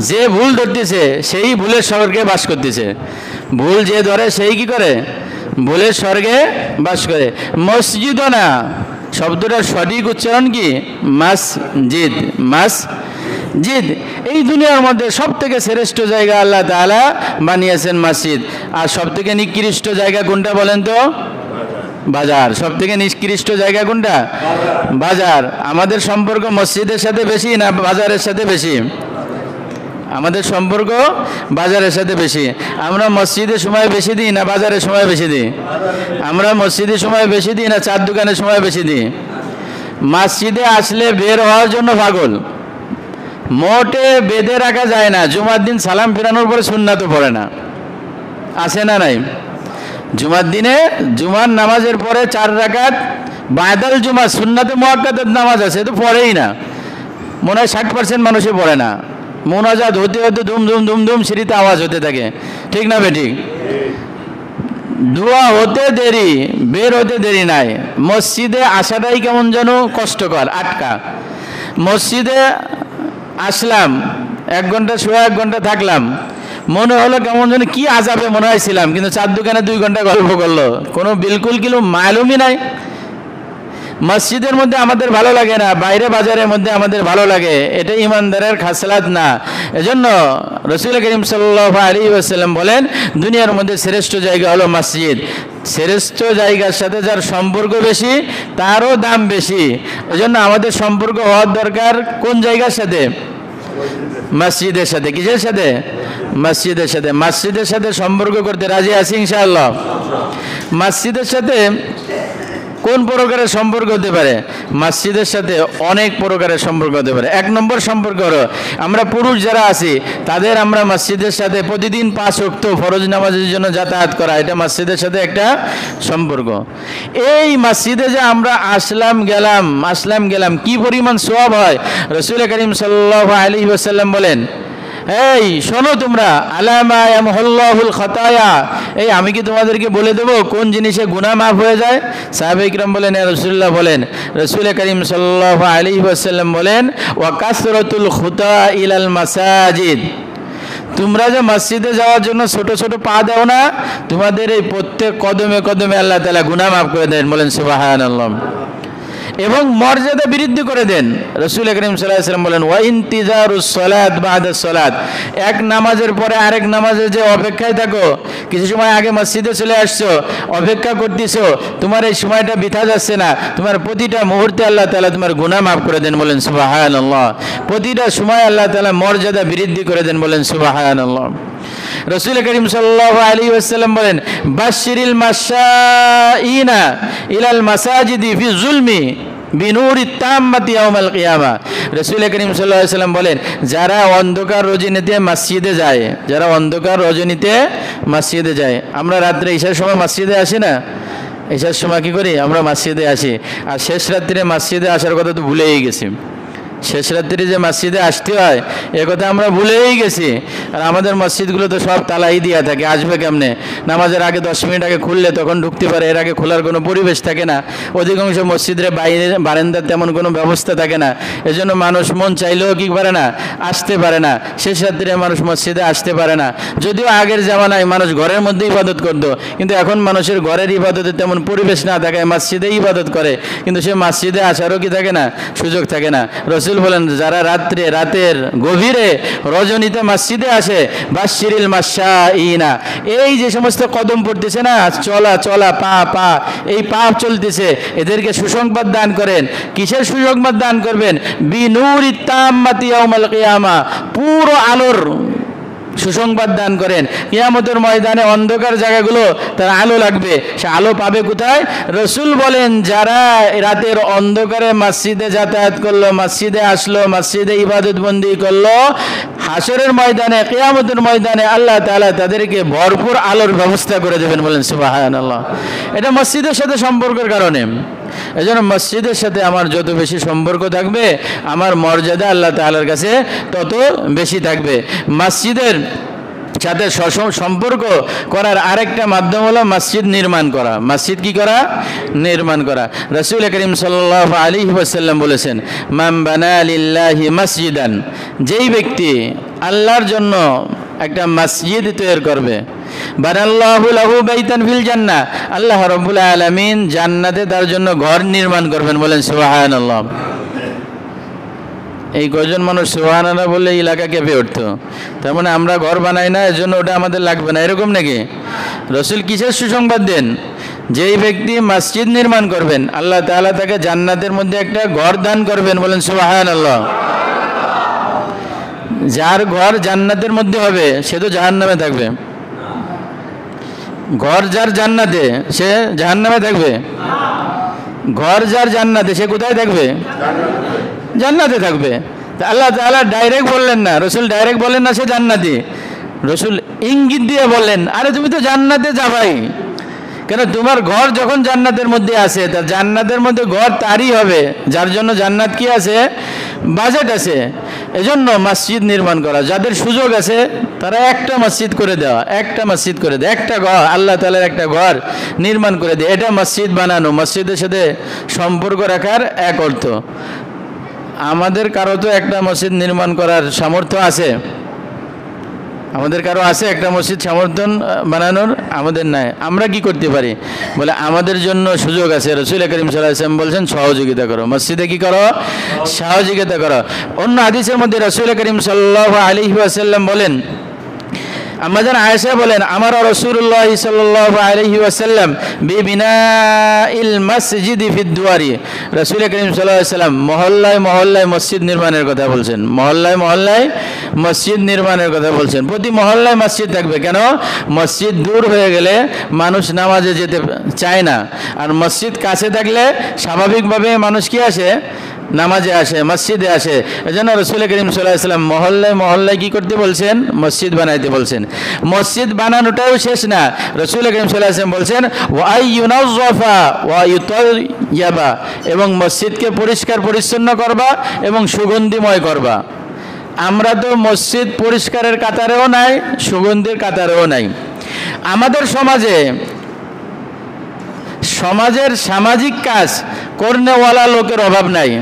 যে ভুল ধরতেছে সেই ভুলের স্বর্গে বাস করতেছে। ভুল যে ধরে সেই কি করে? ভুলের স্বর্গে বাস করে। মসজিদও না, শব্দটার সঠিক উচ্চারণ কি? মসজিদ, মসজিদ। এই দুনিয়ার মধ্যে সব থেকে শ্রেষ্ঠ জায়গা আল্লাহ তাআলা বানিয়েছেন মসজিদ। আর সব থেকে নিকৃষ্ট জায়গা কোনটা বলেন তো? বাজার। সব থেকে নিকৃষ্ট জায়গা কোনটা? বাজার। আমাদের সম্পর্ক মসজিদের সাথে বেশি না বাজারের সাথে বেশি? আমাদের সম্পর্ক বাজারের সাথে বেশি। আমরা মসজিদের সময় বেশি দিই না বাজারের সময় বেশি দিই? আমরা মসজিদের সময় বেশি দিই না চার দোকানের সময় বেশি দিই? মসজিদে আসলে বের হওয়ার জন্য পাগল, মোটে বেঁধে রাখা যায় না। জুমার দিন সালাম ফেরানোর পরে সুন্নাতও পড়ে না, আছে না নাই? জুমার দিনে জুমার নামাজের পরে 4 রাকাত বায়দাল জুমা সুন্নাতে মুআক্কাদাত নামাজ আছে, তো পড়েই না। মনে হয় 60% মানুষই পড়ে না। মোনাজাত হতে হতে ধুম ধুম ধুম ধুম সিঁড়িতে আওয়াজ হতে থাকে, ঠিক না বেঠিক? দোয়া হতে দেরি, বের হতে দেরি নাই। মসজিদে আসাটাই কেমন যেন কষ্টকর, আটকা। মসজিদে আসলাম, 1 ঘন্টা শুয়ে 1 ঘন্টা থাকলাম, মনে হলো কেমন যেন কি আজাবে মনে হয়েছিলাম, কিন্তু 4 দোকানে 2 ঘন্টা গল্প করলো, কোনো বিলকুল কিলো মালুমই নাই। মসজিদের মধ্যে আমাদের ভালো লাগে না, বাইরে বাজারের মধ্যে আমাদের ভালো লাগে, এটা ইমানদারের খাসলাত না। এজন্য রাসূল করিম সাল্লাল্লাহু আলাইহি ওয়াসাল্লাম বলেন, দুনিয়ার মধ্যে শ্রেষ্ঠ জায়গা হলো মসজিদ। শ্রেষ্ঠ জায়গার সাথে যার সম্পর্ক বেশি তারও দাম বেশি। এজন্য আমাদের সম্পর্ক হওয়ার দরকার কোন জায়গার সাথে? মসজিদের সাথে। কিসের সাথে? মসজিদের সাথে। মসজিদের সাথে সম্পর্ক করতে রাজি আছি ইনশাআল্লাহ। মসজিদের সাথে কোন প্রকারের সম্পর্ক হতে পারে? মসজিদের সাথে অনেক প্রকারের সম্পর্ক হতে পারে। 1 নম্বর সম্পর্ক হলো আমরা পুরুষ যারা আছি তাদের আমরা মসজিদের সাথে প্রতিদিন 5 ওয়াক্ত ফরজ নামাজের জন্য যাতায়াত করা, এটা মসজিদের সাথে একটা সম্পর্ক। এই মসজিদে যে আমরা আসলাম গেলাম কি পরিমাণ সওয়াব হয়। রাসূল করিম সাল্লাল্লাহু আলাইহি ওয়াসাল্লাম বলেন, এই শোনো তোমরা, আলামা ইয়ামহুল্লাহুল খাতায়া, এই আমি কি তোমাদেরকে বলে দেবো কোন জিনিসে গুনাহ মাফ হয়ে যায়? সাহাবায়ে কিরাম বলেন, ইয়া রাসূলুল্লাহ বলেন। রাসূল করিম সাল্লাল্লাহু আলাইহি ওয়াসাল্লাম বলেন, ওয়া কাসরাতুল খুতা ইলাল মাসাজিদ, তোমরা যে মসজিদে যাওয়ার জন্য ছোট ছোট পা দাও না, তোমাদের এই প্রত্যেক কদমে কদমে আল্লাহ তাআলা গুনাহ মাফ করে দেন, বলেন সুবহানাল্লাহ। এবং মর্যাদা বৃদ্ধি করে দেন। রাসূল করিম সাল্লাল্লাহু আলাইহি ওয়াসাল্লাম বলেন, ওয়া ইনতিজারুস সালাত বাদা সালাত, এক নামাজের পরে আরেক নামাজে যে অপেক্ষায় থাকো, কিছু সময় আগে মসজিদে চলে আসছো, অপেক্ষা করতেছো, তোমার এই সময়টা বৃথা যাচ্ছে না, তোমার প্রতিটা মুহূর্তে আল্লাহ তাআলা তোমার গুনাহ মাফ করে দেন, বলেন সুবহানাল্লাহ। প্রতিটা সময় আল্লাহ তাআলা মর্যাদা বৃদ্ধি করে দেন, বলেন সুবহানাল্লাহ। রাসূল করিম সাল্লাল্লাহু আলাইহি ওয়াসাল্লাম বলেন, বাশশিরিল মাশাইনা ইলাল মাসাজিদি ফি যুলমি বিনুরি তাম্মাতি ইয়াউমাল কিয়ামা। রাসূল করিম সাল্লাল্লাহু আলাইহি ওয়াসাল্লাম বলেন, যারা অন্ধকার রজনীতে মসজিদে যায়, যারা অন্ধকার রজনীতে মসজিদে যায়, আমরা রাত্রে ঈশার সময় মসজিদে আসি না? ঈশার সময় কি করি? আমরা মসজিদে আসি, আর শেষ রাত্রে মসজিদে আসার কথা তো ভুলেই গেছি। শেষ রাত্রি যে মসজিদে আসতে হয় এ কথা আমরা ভুলেই গেছি। আর আমাদের মসজিদগুলো তো সব তালাই দেওয়া থাকে, আসবে কেমনে? নামাজের আগে 10 মিনিট আগে খুললে তখন ঢুকতে পারে, এর আগে খোলার কোনো পরিবেশ থাকে না। অধিকাংশ মসজিদের বাইরে বারান্দার তেমন কোনো ব্যবস্থা থাকে না, এজন্য মানুষ মন চাইলেও কি পারে না, আসতে পারে না। শেষ রাত্রে মানুষ মসজিদে আসতে পারে না। যদিও আগের জামানায় মানুষ ঘরের মধ্যে ইবাদত করতো, কিন্তু এখন মানুষের ঘরের ইবাদতের তেমন পরিবেশ না থাকায় মসজিদে ইবাদত করে, কিন্তু সে মসজিদে আসারও কি থাকে না, সুযোগ থাকে না। রসুল বলেন যারা রাতের গভীরে রজনীতে মসজিদে আসে বাশশিরিল মাশাঈনা, এই যে সমস্ত কদম পড়তেছে না, চলা পা এই পা চলতেছে, এদেরকে সুসংবাদ দান করেন। কিসের সুসংবাদ দান করবেন? বিনূরি তাম্মাতি ইয়াউমাল কিয়ামা, পুরো আলোর সুসংবাদ দান করেন। কিয়ামতের ময়দানে অন্ধকার জায়গাগুলো তার আলো লাগবে, সে আলো পাবে কোথায়? রসুল বলেন যারা রাতের অন্ধকারে মসজিদে যাতায়াত করলো, মসজিদে আসলো, মসজিদে ইবাদত বন্দি করলো, হাসরের ময়দানে কিয়ামতের ময়দানে আল্লাহ তাআলা তাদেরকে ভরপুর আলোর ব্যবস্থা করে দেবেন। বলেন সুবহানাল্লাহ। এটা মসজিদের সাথে সম্পর্কের কারণে। এই জন্য মসজিদের সাথে আমার যত বেশি সম্পর্ক থাকবে, আমার মর্যাদা আল্লাহ তাআলার কাছে তত বেশি থাকবে। মসজিদের সাথে সম্পর্ক করার আরেকটা মাধ্যম হলো মসজিদ নির্মাণ করা। মসজিদ কি করা? নির্মাণ করা। রাসূল করিম সাল্লাল্লাহু আলাইহি ওয়াসাল্লাম বলেছেন, মান বানা লিল্লাহি মসজিদান, যেই ব্যক্তি আল্লাহর জন্য একটা মসজিদ তৈরি করবে, বানাল্লাহু লাহু বাইতান ফিল জান্নাহ, আল্লাহ রাব্বুল আলামিন জান্নাতে তার জন্য ঘর নির্মাণ করবেন। বলেন সুবহানাল্লাহ। এই কয়জন মানুষ সুবহানাল্লাহ বললে এলাকা কেঁপে উঠতো। তার মানে আমরা ঘর বানাই না, এজন্য ওটা আমাদের লাগবে না, এরকম নাকি? রসুল কিসের সুসংবাদ দেন? যেই ব্যক্তি মসজিদ নির্মাণ করবেন আল্লাহ তাআলা তাকে জান্নাতের মধ্যে একটা ঘর দান করবেন। বলেন সুবহানাল্লাহ। যার ঘর জান্নাতের মধ্যে হবে সে তো জাহান্নামে থাকবে। ঘর যার জান্নাতে সে জাহান্নামে থাকবে? ঘর যার জান্নাতে সে কোথায় থাকবে? জান্নাতে থাকবে। তা আল্লাহ তাআলা ডাইরেক্ট বললেন না, রসুল ডাইরেক্ট বললেন না সে জান্নাতি, রসুল ইঙ্গিত দিয়ে বললেন আরে তুমি তো জান্নাতে যাবাই, কেন তোমার ঘর যখন জান্নাতের মধ্যে আছে, তা জান্নাতের মধ্যে ঘর তারই হবে যার জন্য জান্নাত কি আছে, বাজেট আছে। এজন্য মসজিদ নির্মাণ করা, যাদের সুযোগ আছে তারা একটা মসজিদ করে দেওয়া, একটা মসজিদ করে দেয়, একটা ঘর আল্লাহ তাআলার একটা ঘর নির্মাণ করে দেয়, এটা মসজিদ বানানো। মসজিদের সাথে সম্পর্ক রাখার এক অর্থ। আমাদের কারো তো একটা মসজিদ নির্মাণ করার সামর্থ্য আছে? আমাদের কারো আছে একটা মসজিদ সমর্থন বানানোর? আমাদের নাই। আমরা কি করতে পারি? বলে আমাদের জন্য সুযোগ আছে। রাসূল করিম সাল্লাল্লাহু আলাইহি ওয়াসাল্লাম বলছেন সহযোগিতা করো, মসজিদে কি করো? সহযোগিতা করো। অন্য হাদিসের মধ্যে রাসূল করিম সাল্লাল্লাহু আলাইহি ওয়াসাল্লাম বলেন, আমাদের আয়েশা বলেন, আমার রাসূলুল্লাহ সাল্লাল্লাহু আলাইহি ওয়াসাল্লাম বিবিনাইল মসজিদি ফিদ দুয়ারি, রাসূল করিম সাল্লাল্লাহু আলাইহি ওয়াসাল্লাম মহল্লায় মহল্লায় মসজিদ নির্মাণের কথা বলছেন। মহল্লায় মহল্লায় মসজিদ নির্মাণের কথা বলছেন। প্রতি মহল্লায় মসজিদ থাকবে। কেন? মসজিদ দূর হয়ে গেলে মানুষ নামাজে যেতে চায় না, আর মসজিদ কাছে থাকলে স্বাভাবিকভাবে মানুষ কি আসে? নামাজে আসে, মসজিদে আসে। এজন্য রাসূল করিম সাল্লাল্লাহু আলাইহি ওয়াসাল্লাম মহল্লায় মহল্লায় কি করতে বলছেন? মসজিদ বানাইতে বলছেন। মসজিদ বানানোটাও শেষ না, রাসূল করিম সাল্লাল্লাহু আলাইহি ওয়াসাল্লাম বলছেন ওয়া আইয়ুনাযযাফা ওয়া ইউতাইয়াবা, এবং মসজিদকে পরিষ্কার পরিচ্ছন্ন করবা এবং সুগন্ধিময় করবা। আমরা তো মসজিদ পরিষ্কারের কাতারেও নাই, সুগন্ধির কাতারেও নাই। আমাদের সমাজের সামাজিক কাজ করনেওয়ালা লোকের অভাব নাই।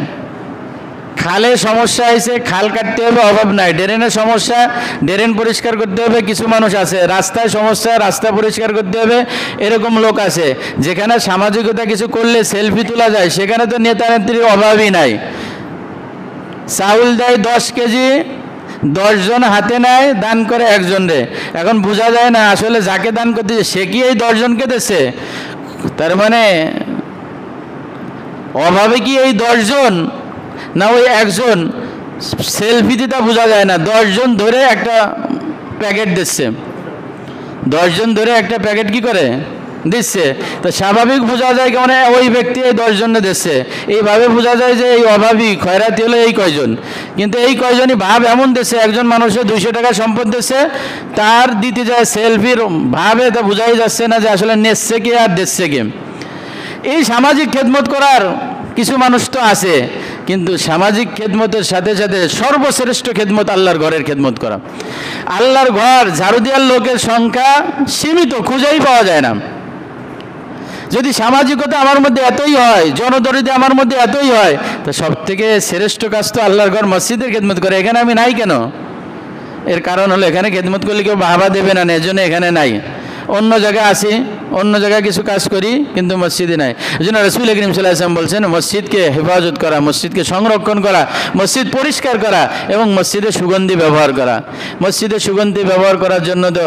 খালে সমস্যা হয়েছে, খাল কাটতে হবে, অভাব নাই। ড্রেনের সমস্যা, ড্রেন পরিষ্কার করতে হবে, কিছু মানুষ আছে। রাস্তায় সমস্যা, রাস্তা পরিষ্কার করতে হবে, এরকম লোক আছে। যেখানে সামাজিকতা কিছু করলে সেলফি তোলা যায়, সেখানে তো নেতা নেত্রীর অভাবই নাই। চাউল দেয় 10 কেজি, 10 জন হাতে নেয়, দান করে একজনরে। এখন বোঝা যায় না আসলে যাকে দান করতেছে সে কি এই 10 জনকে দিচ্ছে? তার মানে অভাবে কি এই 10 জন না ওই একজন? সেলফিতে তা বোঝা যায় না। 10 জন ধরে একটা প্যাকেট দিচ্ছে, 10 জন ধরে একটা প্যাকেট কি করে দিচ্ছে, তো স্বাভাবিক বোঝা যায় কেমন ওই ব্যক্তি এই 10 জনে দিচ্ছে। এইভাবে বোঝা যায় যে এই অভাবী খয়রাতি হলো এই কয়জন, কিন্তু এই কয়জনই ভাব এমন দিচ্ছে। একজন মানুষের 200 টাকা সম্পদ দিচ্ছে, তার দিতে যায় সেলফির ভাবে, তা বোঝাই যাচ্ছে না যে আসলে নেচ্ছে কে আর দিচ্ছে কে। এই সামাজিক খেদমত করার কিছু মানুষ তো আছে, কিন্তু সামাজিক খেদমতের সাথে সাথে সর্বশ্রেষ্ঠ খেদমত আল্লাহর ঘরের খেদমত করা। আল্লাহর ঘর ঝাড়ু দেওয়ার লোকের সংখ্যা সীমিত, খুঁজেই পাওয়া যায় না। যদি সামাজিকতা আমার মধ্যে এতই হয়, জনদরিদ্র আমার মধ্যে এতই হয়, তো সব থেকে শ্রেষ্ঠ কাজ তো আল্লাহর ঘর মসজিদের খেদমত করে। এখানে আমি নাই কেন? এর কারণ হলো এখানে খেদমত করলে কেউ বাহবা দেবে না, এজন্য এখানে নাই। অন্য জায়গায় আসি, অন্য জায়গায় কিছু কাজ করি, কিন্তু মসজিদে নাই। এই জন্য রাসূল করিম সাল্লাল্লাহু আলাইহি ওয়াসাল্লাম বলছেন, মসজিদকে হেফাজত করা, মসজিদকে সংরক্ষণ করা, মসজিদ পরিষ্কার করা এবং মসজিদে সুগন্ধি ব্যবহার করা। মসজিদে সুগন্ধি ব্যবহার করার জন্য তো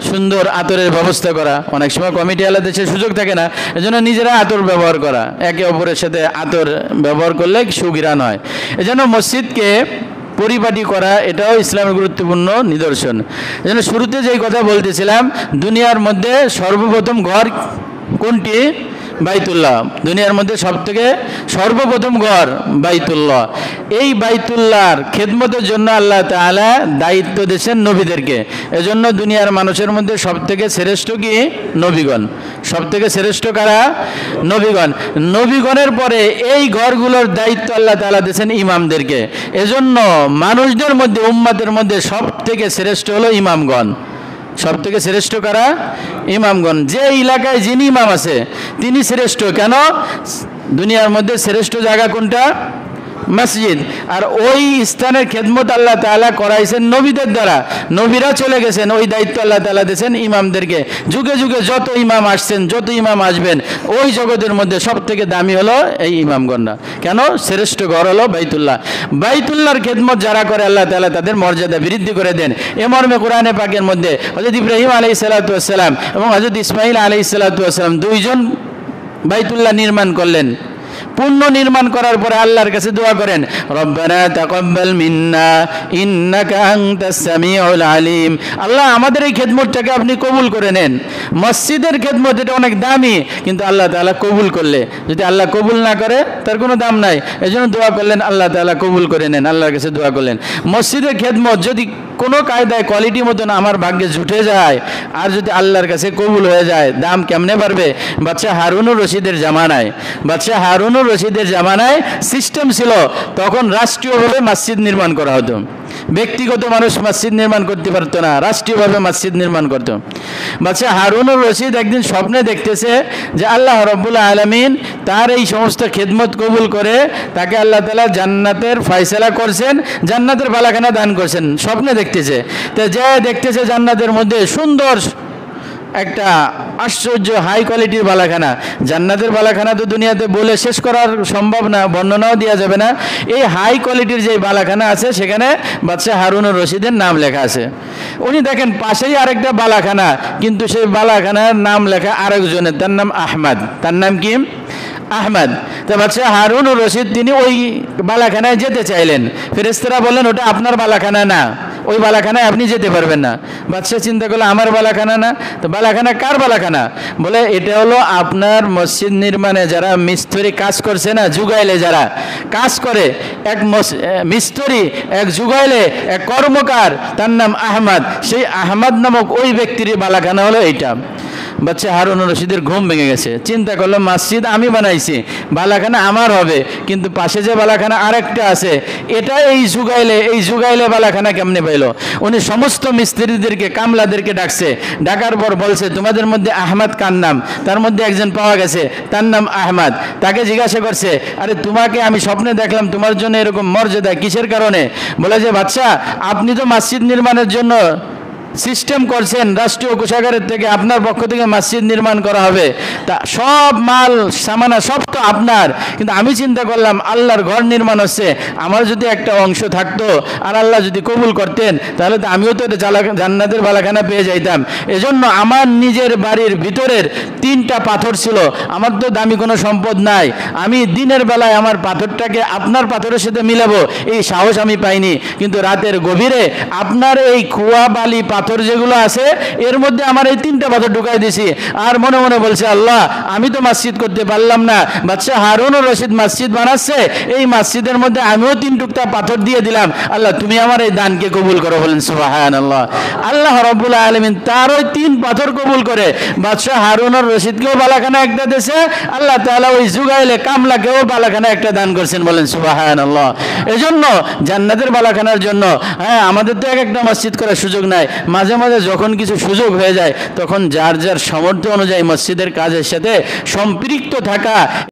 সুন্দর আতরের ব্যবস্থা করা। অনেক সময় কমিটি আলাদা দেশে সুযোগ থাকে না, এজন্য নিজেরা আতর ব্যবহার করা, একে অপরের সাথে আতর ব্যবহার করলে সুঘ্রাণ হয়। এজন্য মসজিদকে পরিপাটি করা এটাও ইসলামের গুরুত্বপূর্ণ নিদর্শন। এজন্য শুরুতে যেই কথা বলতেছিলাম, দুনিয়ার মধ্যে সর্বপ্রথম ঘর কোনটি? বাইতুল্লাহ। দুনিয়ার মধ্যে সবথেকে সর্বপ্রথম ঘর বাইতুল্লাহ। এই বাইতুল্লাহর খেদমতের জন্য আল্লাহ তাআলা দায়িত্ব দিয়েছেন নবীদেরকে। এজন্য দুনিয়ার মানুষের মধ্যে সবথেকে শ্রেষ্ঠ কি? নবীগণ। সবথেকে শ্রেষ্ঠ কারা? নবীগণ। নবীগণের পরে এই ঘরগুলোর দায়িত্ব আল্লাহ তাআলা দিয়েছেন ইমামদেরকে। এজন্য মানুষদের মধ্যে, উম্মতের মধ্যে সবথেকে শ্রেষ্ঠ হলো ইমামগণ। সব থেকে শ্রেষ্ঠ কারা? ইমামগণ। যে এলাকায় যিনি ইমাম আছে তিনি শ্রেষ্ঠ। কেন? দুনিয়ার মধ্যে শ্রেষ্ঠ জায়গা কোনটা? মসজিদ। আর ওই স্থানের খেদমত আল্লাহ তাআলা করাইছেন নবীদের দ্বারা। নবীরা চলে গেছেন, ওই দায়িত্ব আল্লাহ তাআলা দিয়েছেন ইমামদেরকে। যুগে যুগে যত ইমাম আসছেন, যত ইমাম আসবেন, ওই জগতের মধ্যে সব থেকে দামি হলো এই ইমামগণরা। কেন? শ্রেষ্ঠ ঘর হলো বাইতুল্লাহ। বাইতুল্লাহর খেদমত যারা করে আল্লাহ তাআলা তাদের মর্যাদা বৃদ্ধি করে দেন। এ মর্মে কোরআনে পাকের মধ্যে হযরত ইব্রাহিম আলাইহিস সালাতু ওয়াস সালাম এবং হযরত ইসমাঈল আলাইহিস সালাতু ওয়াস সালাম দুইজন বাইতুল্লাহ নির্মাণ করলেন। পূর্ণ নির্মাণ করার পরে আল্লাহর কাছে দোয়া করেন, রব্বানা তাকাব্বাল মিন্না ইন্নাকা আনতাস সামিউল আলিম। আল্লাহ আমাদের এই খেদমতটাকে আপনি কবুল করে নেন। মসজিদের খেদমত এটা অনেক দামি, কিন্তু আল্লাহ তাআলা কবুল করলে, যদি আল্লাহ কবুল না করে তার কোনো দাম নাই। এজন্য দোয়া করলেন আল্লাহ তাআলা কবুল করে নেন। আল্লাহর কাছে দোয়া করলেন মসজিদের খেদমত যদি কোনো কায়দায় কোয়ালিটি মতন আমার ভাগ্যে জুটে যায় আর যদি আল্লাহর কাছে কবুল হয়ে যায়, দাম কেমনে পারবে? বাদশাহ হারুনুর রশিদের জামানায় সিস্টেম ছিল, তখন রাষ্ট্রীয়ভাবে মসজিদ নির্মাণ করা হতো। ব্যক্তিগত মানুষ মসজিদ নির্মাণ করতে পারতো না, রাষ্ট্রীয়ভাবে মসজিদ নির্মাণ করতো। বাদশাহ হারুনুর রশিদ একদিন স্বপ্নে দেখতেছে যে আল্লাহ রাব্বুল আলামিন তার এই সমস্ত খেদমত কবুল করে তাকে আল্লাহ তাআলা জান্নাতের ফয়সালা করছেন, জান্নাতের বালাখানা দান করছেন। স্বপ্নে দেখতেছে, তো যে দেখতেছে জান্নাতের মধ্যে সুন্দর একটা আশ্চর্য হাই কোয়ালিটির বালাখানা। জান্নাতের বালাখানা তো দুনিয়াতে বলে শেষ করার সম্ভব না, বর্ণনাও দেওয়া যাবে না। এই হাই কোয়ালিটির যে বালাখানা আছে সেখানে বাদশাহ হারুনুর রশিদের নাম লেখা আছে। উনি দেখেন পাশেই আরেকটা বালাখানা, কিন্তু সেই বালাখানার নাম লেখা আরেকজনের, তার নাম আহমদ। তার নাম কি? আহমদ। তো বাদশাহ হারুনুর রশিদ তিনি ওই বালাখানায় যেতে চাইলেন। ফেরেশতারা বললেন ওটা আপনার বালাখানা না, ওই বালাখানায় আপনি যেতে পারবেন না। বাদশাহ চিন্তা করলো আমার বালাখানা না, তো বালাখানা কার বালাখানা? বলে এটা হলো আপনার মসজিদ নির্মাণে যারা মিস্ত্রি কাজ করছে না, যুগাইলে যারা কাজ করে, এক মিস্ত্রি, এক যুগাইলে, এক কর্মকার, তার নাম আহমদ। সেই আহমদ নামক ওই ব্যক্তির বালাখানা হলো এইটা। বাদশাহ হারুনুর রশিদের ঘুম ভেঙে গেছে। চিন্তা করলো মসজিদ আমি বানাইছি, বালাখানা আমার হবে, কিন্তু পাশে যে বালাখানা আরেকটা আছে এটা এই যুগাইলে বালাখানা কেমনে পাইলো? উনি সমস্ত মিস্ত্রিদেরকে, কামলাদেরকে ডাকছে। ডাকার পর বলছে তোমাদের মধ্যে আহমদ কার নাম? তার মধ্যে একজন পাওয়া গেছে, তার নাম আহমদ। তাকে জিজ্ঞাসা করছে, আরে তোমাকে আমি স্বপ্নে দেখলাম, তোমার জন্য এরকম মর্যাদা কিসের কারণে? বলে যে বাদশাহ আপনি তো মসজিদ নির্মাণের জন্য সিস্টেম করছেন, রাষ্ট্রীয় কোষাগারের থেকে আপনার পক্ষ থেকে মসজিদ নির্মাণ করা হবে, তা সব মাল সামানা সব তো আপনার, কিন্তু আমি চিন্তা করলাম আল্লাহর ঘর নির্মাণ হচ্ছে, আমার যদি একটা অংশ থাকতো আর আল্লাহ যদি কবুল করতেন তাহলে তো আমিও তো জান্নাতের বালাখানা পেয়ে যাইতাম। এজন্য আমার নিজের বাড়ির ভিতরের 3টা পাথর ছিল, আমার তো দামি কোনো সম্পদ নাই, আমি দিনের বেলায় আমার পাথরটাকে আপনার পাথরের সাথে মিলাবো এই সাহস আমি পাইনি, কিন্তু রাতের গভীরে আপনার এই কুয়া বালি পাথর পাথর যেগুলো আছে এর মধ্যে আমার এই 3টা পাথর ঢুকাই দিছি। আর মনে মনে বলছে, আল্লাহ আমি তো মসজিদ করতে পারলাম না, বাদশাহ হারুন ও রশিদ মসজিদ বানাচ্ছে, এই মসজিদের মধ্যে আমিও 3 টুকরা পাথর দিয়ে দিলাম, আল্লাহ তুমি আমার এই দানকে কবুল করো। বলেন সুবহানাল্লাহ। আল্লাহ রাব্বুল আলামিন তার ওই 3 পাথর কবুল করে বাদশাহ হারুন আর রশিদকেও বালাখানা একটা দিয়েছে, আল্লাহ তাআলা ওই জুগাইলে কামলাকেও বালাখানা একটা দান করছেন। বলেন সুবহানাল্লাহ। এজন্য জান্নাতের বালাখানার জন্য আমাদের তো এক একটা মসজিদ করার সুযোগ নাই, মাঝে মাঝে যখন কিছু সুযোগ হয়ে যায় তখন যার যার সামর্থ্য অনুযায়ী মসজিদের কাজের সাথে সম্পৃক্ত থাকা